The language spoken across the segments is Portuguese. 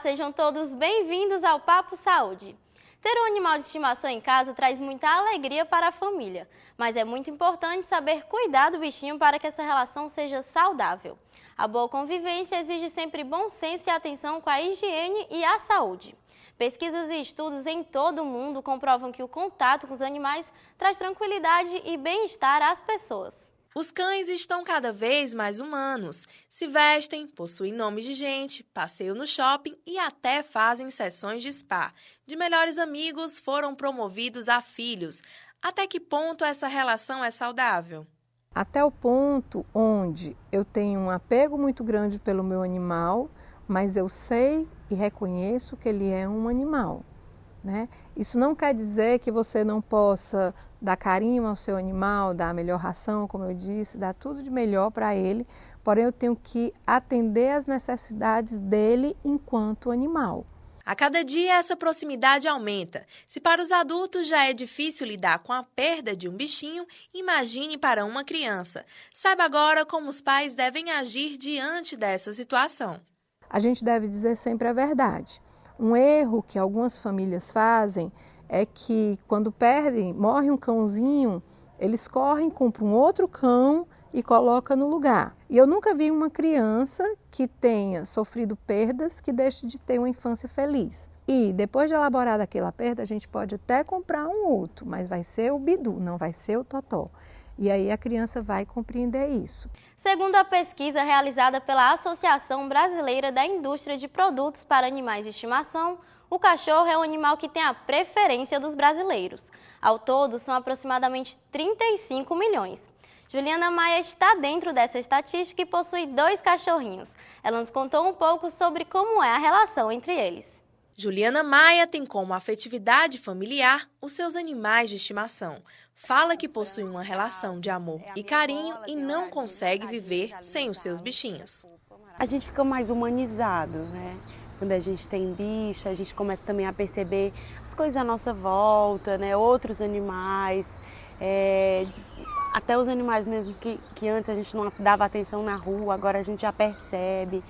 sejam todos bem-vindos ao Papo Saúde. Ter um animal de estimação em casa traz muita alegria para a família, mas é muito importante saber cuidar do bichinho para que essa relação seja saudável. A boa convivência exige sempre bom senso e atenção com a higiene e a saúde. Pesquisas e estudos em todo o mundo comprovam que o contato com os animais traz tranquilidade e bem-estar às pessoas. Os cães estão cada vez mais humanos, se vestem, possuem nomes de gente, passeiam no shopping e até fazem sessões de spa. De melhores amigos foram promovidos a filhos. Até que ponto essa relação é saudável? Até o ponto onde eu tenho um apego muito grande pelo meu animal, mas eu sei e reconheço que ele é um animal, né? Isso não quer dizer que você não possa dar carinho ao seu animal, dar a melhor ração, como eu disse, dar tudo de melhor para ele, porém eu tenho que atender às necessidades dele enquanto animal. A cada dia essa proximidade aumenta. Se para os adultos já é difícil lidar com a perda de um bichinho, imagine para uma criança. Saiba agora como os pais devem agir diante dessa situação. A gente deve dizer sempre a verdade. Um erro que algumas famílias fazem é que quando perdem, morre um cãozinho, eles correm, compram um outro cão e colocam no lugar. E eu nunca vi uma criança que tenha sofrido perdas que deixe de ter uma infância feliz. E depois de elaborar aquela perda, a gente pode até comprar um outro, mas vai ser o Bidu, não vai ser o Totó. E aí a criança vai compreender isso. Segundo a pesquisa realizada pela Associação Brasileira da Indústria de Produtos para Animais de Estimação, o cachorro é o animal que tem a preferência dos brasileiros. Ao todo, são aproximadamente 35 milhões. Juliana Maia está dentro dessa estatística e possui 2 cachorrinhos. Ela nos contou um pouco sobre como é a relação entre eles. Juliana Maia tem como afetividade familiar os seus animais de estimação. Fala que possui uma relação de amor e carinho e não consegue viver sem os seus bichinhos. A gente fica mais humanizado, né? Quando a gente tem bicho, a gente começa também a perceber as coisas à nossa volta, né? Outros animais, até os animais mesmo que antes a gente não dava atenção na rua, agora a gente já percebe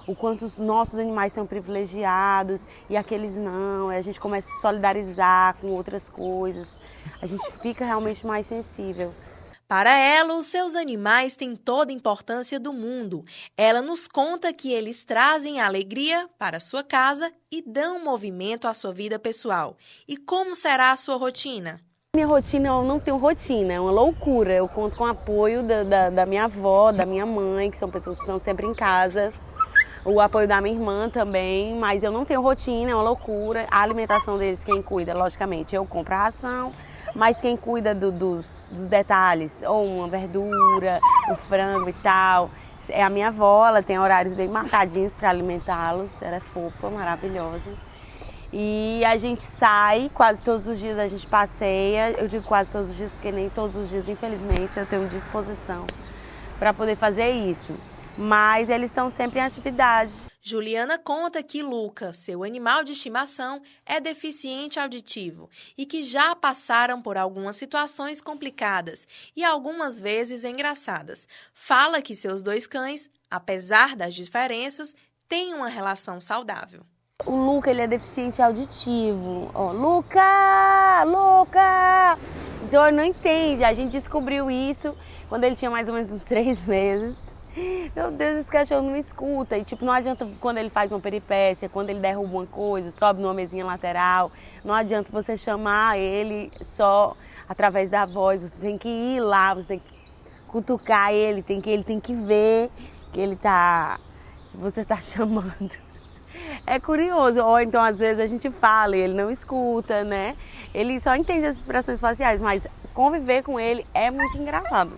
o quanto os nossos animais são privilegiados e aqueles não, a gente começa a se solidarizar com outras coisas, a gente fica realmente mais sensível. Para ela, os seus animais têm toda a importância do mundo. Ela nos conta que eles trazem alegria para sua casa e dão movimento à sua vida pessoal. E como será a sua rotina? Minha rotina, eu não tenho rotina, é uma loucura. Eu conto com o apoio da minha avó, da minha mãe, que são pessoas que estão sempre em casa. O apoio da minha irmã também, mas eu não tenho rotina, é uma loucura. A alimentação deles, quem cuida, logicamente, eu compro a ração, mas quem cuida dos detalhes, ou uma verdura, o frango e tal, é a minha avó. Ela tem horários bem marcadinhos para alimentá-los, ela é fofa, maravilhosa. E a gente sai, quase todos os dias a gente passeia, eu digo quase todos os dias porque nem todos os dias, infelizmente, eu tenho disposição para poder fazer isso. Mas eles estão sempre em atividade. Juliana conta que Luca, seu animal de estimação, é deficiente auditivo e que já passaram por algumas situações complicadas e algumas vezes engraçadas. Fala que seus 2 cães, apesar das diferenças, têm uma relação saudável. O Luca, ele é deficiente auditivo. Ó, Luca! Luca! Então ele não entende. A gente descobriu isso quando ele tinha mais ou menos uns 3 meses. Meu Deus, esse cachorro não escuta. E tipo, não adianta quando ele faz uma peripécia, quando ele derruba uma coisa, sobe numa mesinha lateral, não adianta você chamar ele só através da voz. Você tem que ir lá, você tem que cutucar ele tem que ver que você tá chamando. É curioso, ou então às vezes a gente fala e ele não escuta, né? Ele só entende as expressões faciais, mas conviver com ele é muito engraçado.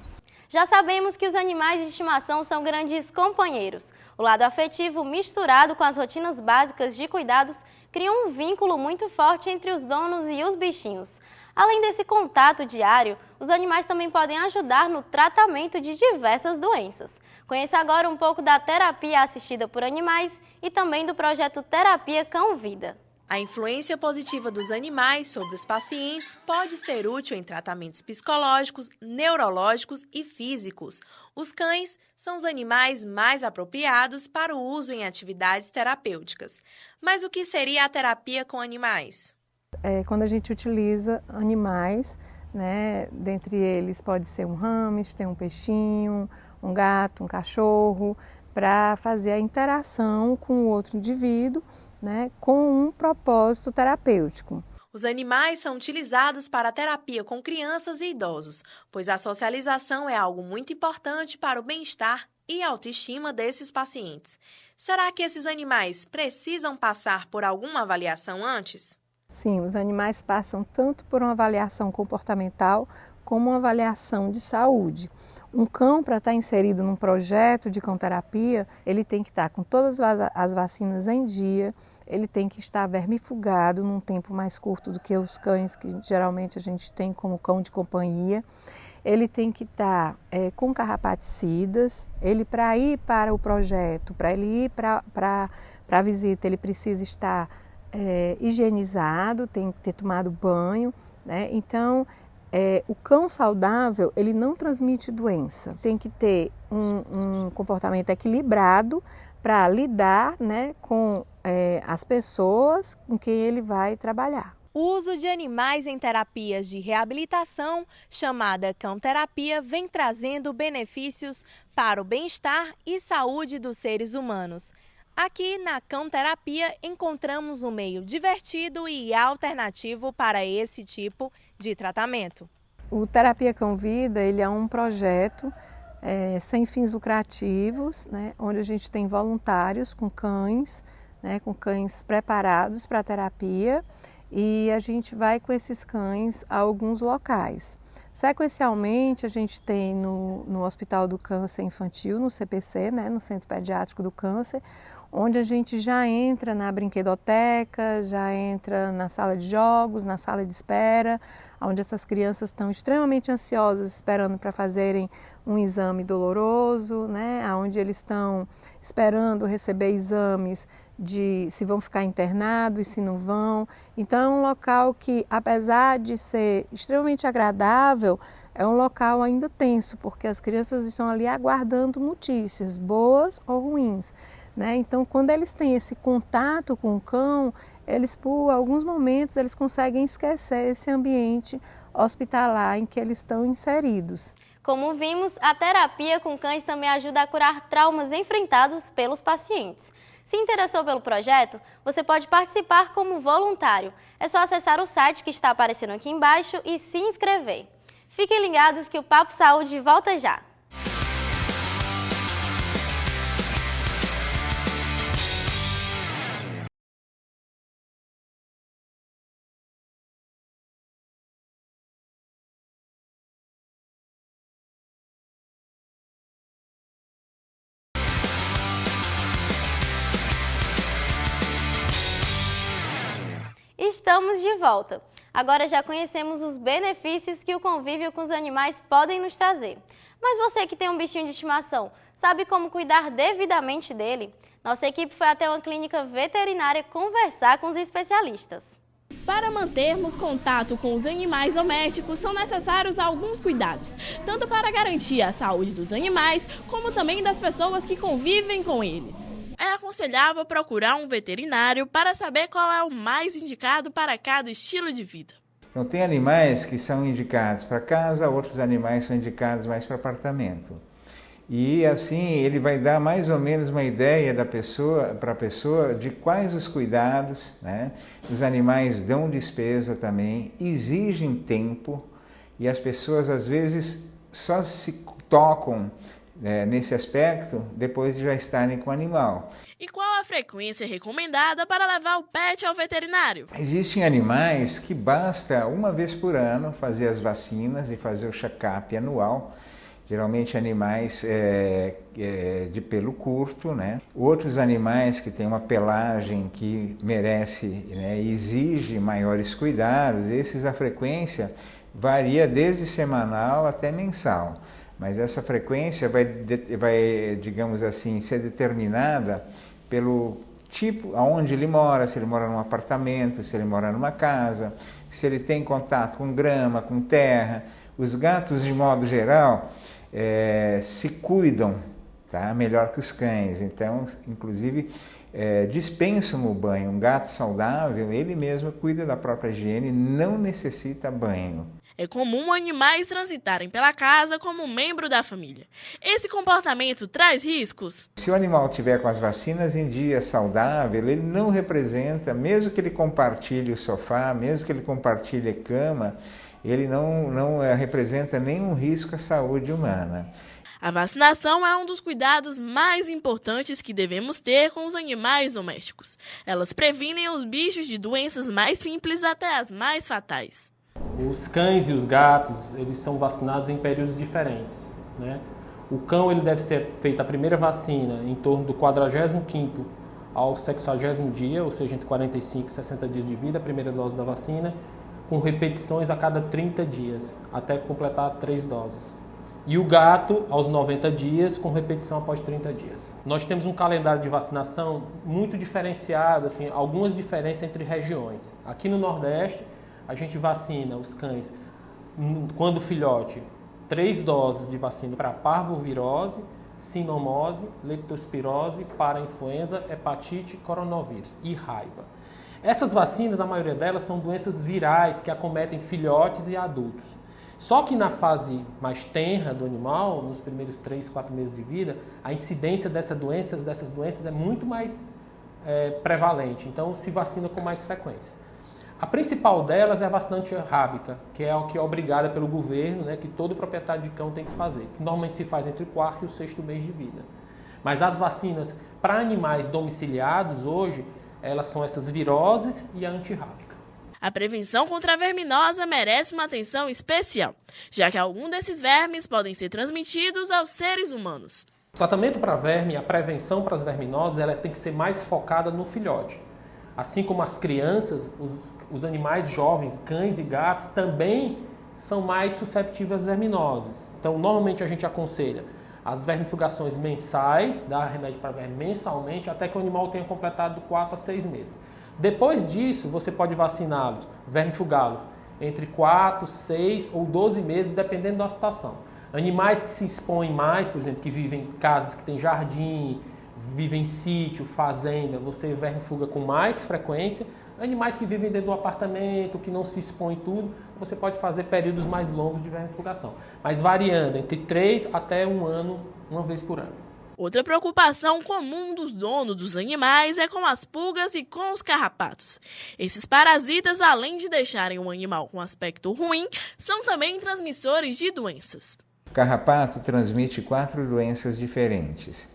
Já sabemos que os animais de estimação são grandes companheiros. O lado afetivo, misturado com as rotinas básicas de cuidados, cria um vínculo muito forte entre os donos e os bichinhos. Além desse contato diário, os animais também podem ajudar no tratamento de diversas doenças. Conheça agora um pouco da terapia assistida por animais e também do projeto Terapia Cão Vida. A influência positiva dos animais sobre os pacientes pode ser útil em tratamentos psicológicos, neurológicos e físicos. Os cães são os animais mais apropriados para o uso em atividades terapêuticas. Mas o que seria a terapia com animais? Quando a gente utiliza animais, né, dentre eles pode ser um hamster, um peixinho, um gato, um cachorro, para fazer a interação com o outro indivíduo, né, com um propósito terapêutico. Os animais são utilizados para a terapia com crianças e idosos, pois a socialização é algo muito importante para o bem-estar e autoestima desses pacientes. Será que esses animais precisam passar por alguma avaliação antes? Sim, os animais passam tanto por uma avaliação comportamental como uma avaliação de saúde. Um cão, para estar inserido num projeto de cão-terapia, ele tem que estar com todas as vacinas em dia, ele tem que estar vermifugado num tempo mais curto do que os cães que geralmente a gente tem como cão de companhia. Ele tem que estar com carrapaticidas, ele para ir para o projeto, para ele ir para a visita, ele precisa estar higienizado, tem que ter tomado banho, né? Então, o cão saudável, ele não transmite doença. Tem que ter um comportamento equilibrado para lidar, né, com as pessoas com quem ele vai trabalhar. O uso de animais em terapias de reabilitação, chamada cão-terapia, vem trazendo benefícios para o bem-estar e saúde dos seres humanos. Aqui na cão-terapia encontramos um meio divertido e alternativo para esse tipo de tratamento. O Terapia Cão Vida, ele é um projeto sem fins lucrativos, né, onde a gente tem voluntários com cães preparados para a terapia, e a gente vai com esses cães a alguns locais. Sequencialmente, a gente tem no Hospital do Câncer Infantil, no CPC, né, no Centro Pediátrico do Câncer, onde a gente já entra na brinquedoteca, já entra na sala de jogos, na sala de espera, onde essas crianças estão extremamente ansiosas esperando para fazerem um exame doloroso, né, onde eles estão esperando receber exames de se vão ficar internados e se não vão. Então é um local que, apesar de ser extremamente agradável, é um local ainda tenso, porque as crianças estão ali aguardando notícias, boas ou ruins, né? Então, quando eles têm esse contato com o cão, eles, por alguns momentos, eles conseguem esquecer esse ambiente hospitalar em que eles estão inseridos. Como vimos, a terapia com cães também ajuda a curar traumas enfrentados pelos pacientes. Se interessou pelo projeto, você pode participar como voluntário. É só acessar o site que está aparecendo aqui embaixo e se inscrever. Fiquem ligados que o Papo Saúde volta já! Estamos de volta. Agora já conhecemos os benefícios que o convívio com os animais podem nos trazer. Mas você que tem um bichinho de estimação, sabe como cuidar devidamente dele? Nossa equipe foi até uma clínica veterinária conversar com os especialistas. Para mantermos contato com os animais domésticos, são necessários alguns cuidados, tanto para garantir a saúde dos animais, como também das pessoas que convivem com eles. É aconselhável procurar um veterinário para saber qual é o mais indicado para cada estilo de vida. Então, tem animais que são indicados para casa, outros animais são indicados mais para apartamento. E assim ele vai dar mais ou menos uma ideia para a pessoa de quais os cuidados, né? Os animais dão despesa também, exigem tempo, e as pessoas às vezes só se tocam nesse aspecto depois de já estarem com o animal. E qual a frequência recomendada para levar o pet ao veterinário? Existem animais que basta uma vez por ano fazer as vacinas e fazer o check-up anual. Geralmente animais de pelo curto, né? Outros animais que têm uma pelagem que merece, né, e exige maiores cuidados, esses a frequência varia desde semanal até mensal. Mas essa frequência vai, digamos assim, ser determinada pelo tipo, aonde ele mora, se ele mora num apartamento, se ele mora numa casa, se ele tem contato com grama, com terra. Os gatos, de modo geral, se cuidam, tá? Melhor que os cães. Então, inclusive, dispensam o banho. Um gato saudável, ele mesmo cuida da própria higiene, não necessita banho. É comum animais transitarem pela casa como membro da família. Esse comportamento traz riscos? Se o animal tiver com as vacinas em dia saudável, ele não representa, mesmo que ele compartilhe o sofá, mesmo que ele compartilhe a cama, ele não representa nenhum risco à saúde humana. A vacinação é um dos cuidados mais importantes que devemos ter com os animais domésticos. Elas previnem os bichos de doenças mais simples até as mais fatais. Os cães e os gatos, eles são vacinados em períodos diferentes, né? O cão, ele deve ser feita a primeira vacina em torno do 45º ao 60º dia, ou seja, entre 45 e 60 dias de vida, a primeira dose da vacina, com repetições a cada 30 dias, até completar 3 doses. E o gato, aos 90 dias, com repetição após 30 dias. Nós temos um calendário de vacinação muito diferenciado, assim, algumas diferenças entre regiões. Aqui no Nordeste, a gente vacina os cães, quando filhote, 3 doses de vacina para parvovirose, sinomose, leptospirose, parainfluenza, hepatite, coronavírus e raiva. Essas vacinas, a maioria delas, são doenças virais que acometem filhotes e adultos. Só que na fase mais tenra do animal, nos primeiros 3, 4 meses de vida, a incidência dessas doenças é muito mais prevalente, então se vacina com mais frequência. A principal delas é a vacina antirrábica, que é a que é obrigada pelo governo, né, que todo proprietário de cão tem que fazer, que normalmente se faz entre o 4º e o 6º mês de vida. Mas as vacinas para animais domiciliados hoje, elas são essas viroses e a antirrábica. A prevenção contra a verminose merece uma atenção especial, já que alguns desses vermes podem ser transmitidos aos seres humanos. O tratamento para verme, a prevenção para as verminoses, ela tem que ser mais focada no filhote. Assim como as crianças, os animais jovens, cães e gatos, também são mais susceptíveis às verminoses. Então, normalmente a gente aconselha as vermifugações mensais, dar remédio para verme mensalmente, até que o animal tenha completado 4 a 6 meses. Depois disso, você pode vaciná-los, vermifugá-los, entre 4, 6 ou 12 meses, dependendo da situação. Animais que se expõem mais, por exemplo, que vivem em casas que têm jardim, vivem em sítio, fazenda, você vermifuga com mais frequência. Animais que vivem dentro do apartamento, que não se expõem tudo, você pode fazer períodos mais longos de vermifugação. Mas variando entre 3 até 1 ano, uma vez por ano. Outra preocupação comum dos donos dos animais é com as pulgas e com os carrapatos. Esses parasitas, além de deixarem o animal com aspecto ruim, são também transmissores de doenças. O carrapato transmite 4 doenças diferentes.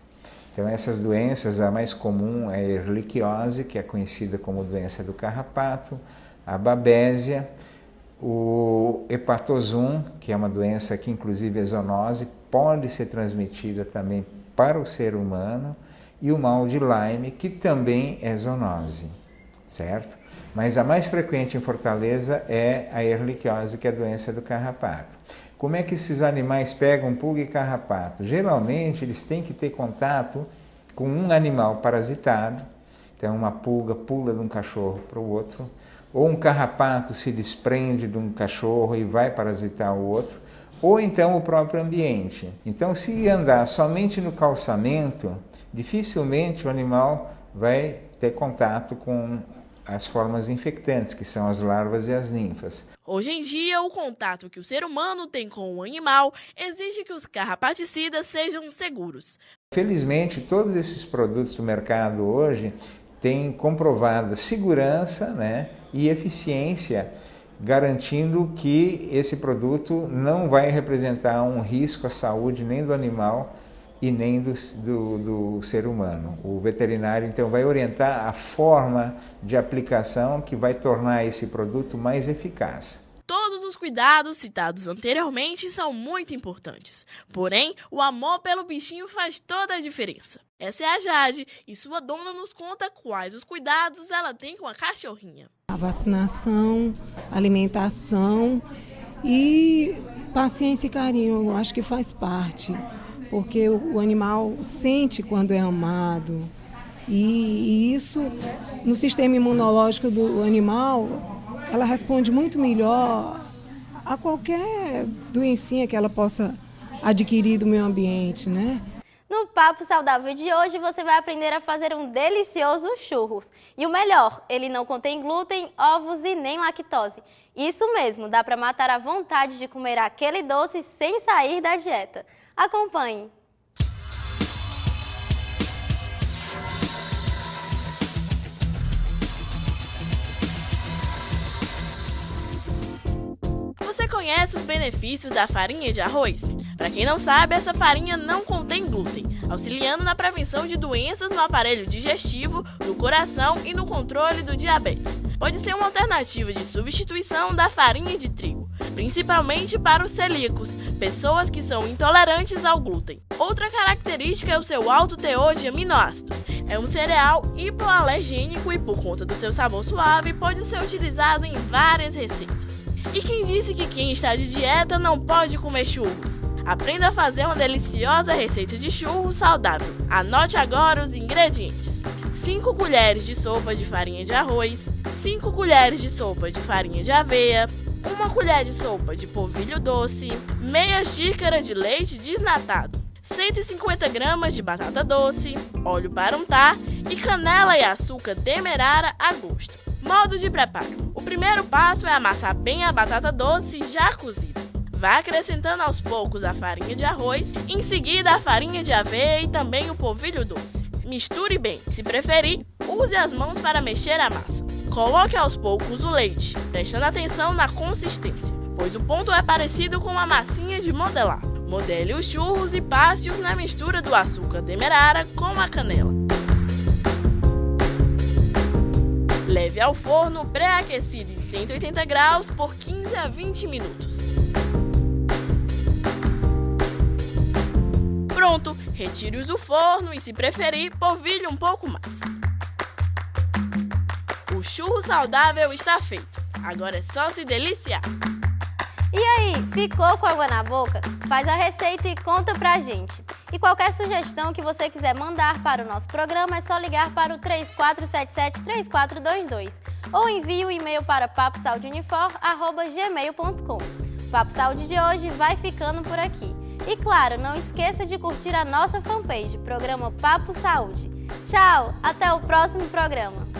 Então, essas doenças, a mais comum é a ehrlichiose, que é conhecida como doença do carrapato, a babésia, o hepatozum, que é uma doença que inclusive é zoonose, pode ser transmitida também para o ser humano, e o mal de Lyme, que também é zoonose, certo? Mas a mais frequente em Fortaleza é a ehrlichiose, que é a doença do carrapato. Como é que esses animais pegam pulga e carrapato? Geralmente eles têm que ter contato com um animal parasitado, então uma pulga pula de um cachorro para o outro, ou um carrapato se desprende de um cachorro e vai parasitar o outro, ou então o próprio ambiente. Então, se andar somente no calçamento, dificilmente o animal vai ter contato com as formas infectantes, que são as larvas e as ninfas. Hoje em dia, o contato que o ser humano tem com o animal exige que os carrapaticidas sejam seguros. Felizmente, todos esses produtos do mercado hoje têm comprovada segurança, né, e eficiência, garantindo que esse produto não vai representar um risco à saúde nem do animal e nem do ser humano. O veterinário, então, vai orientar a forma de aplicação que vai tornar esse produto mais eficaz. Todos os cuidados citados anteriormente são muito importantes. Porém, o amor pelo bichinho faz toda a diferença. Essa é a Jade e sua dona nos conta quais os cuidados ela tem com a cachorrinha. A vacinação, alimentação e paciência e carinho, eu acho que faz parte. Porque o animal sente quando é amado, E isso, no sistema imunológico do animal, ela responde muito melhor a qualquer doencinha que ela possa adquirir do meio ambiente, né? No Papo Saudável de hoje, você vai aprender a fazer um delicioso churros. E o melhor, ele não contém glúten, ovos e nem lactose. Isso mesmo, dá para matar a vontade de comer aquele doce sem sair da dieta. Acompanhe! Você conhece os benefícios da farinha de arroz? Para quem não sabe, essa farinha não contém glúten, auxiliando na prevenção de doenças no aparelho digestivo, no coração e no controle do diabetes. Pode ser uma alternativa de substituição da farinha de trigo, principalmente para os celíacos, pessoas que são intolerantes ao glúten. Outra característica é o seu alto teor de aminoácidos. É um cereal hipoalergênico e, por conta do seu sabor suave, pode ser utilizado em várias receitas. E quem disse que quem está de dieta não pode comer churros? Aprenda a fazer uma deliciosa receita de churros saudável. Anote agora os ingredientes: 5 colheres de sopa de farinha de arroz, 5 colheres de sopa de farinha de aveia, 1 colher de sopa de polvilho doce, meia xícara de leite desnatado, 150 gramas de batata doce, óleo para untar e canela e açúcar demerara a gosto. Modo de preparo: o primeiro passo é amassar bem a batata doce já cozida. Vá acrescentando aos poucos a farinha de arroz, em seguida a farinha de aveia e também o polvilho doce. Misture bem. Se preferir, use as mãos para mexer a massa. Coloque aos poucos o leite, prestando atenção na consistência, pois o ponto é parecido com uma massinha de modelar. Modele os churros e passe-os na mistura do açúcar demerara com a canela. Leve ao forno pré-aquecido em 180 graus por 15 a 20 minutos. Pronto, retire-os do forno e, se preferir, polvilhe um pouco mais. O churro saudável está feito. Agora é só se deliciar. E aí, ficou com água na boca? Faz a receita e conta pra gente. E qualquer sugestão que você quiser mandar para o nosso programa é só ligar para o 3477-3422 ou envie um e-mail para paposaudiunifor@gmail.com. O Papo Saúde de hoje vai ficando por aqui. E claro, não esqueça de curtir a nossa fanpage, programa Papo Saúde. Tchau, até o próximo programa.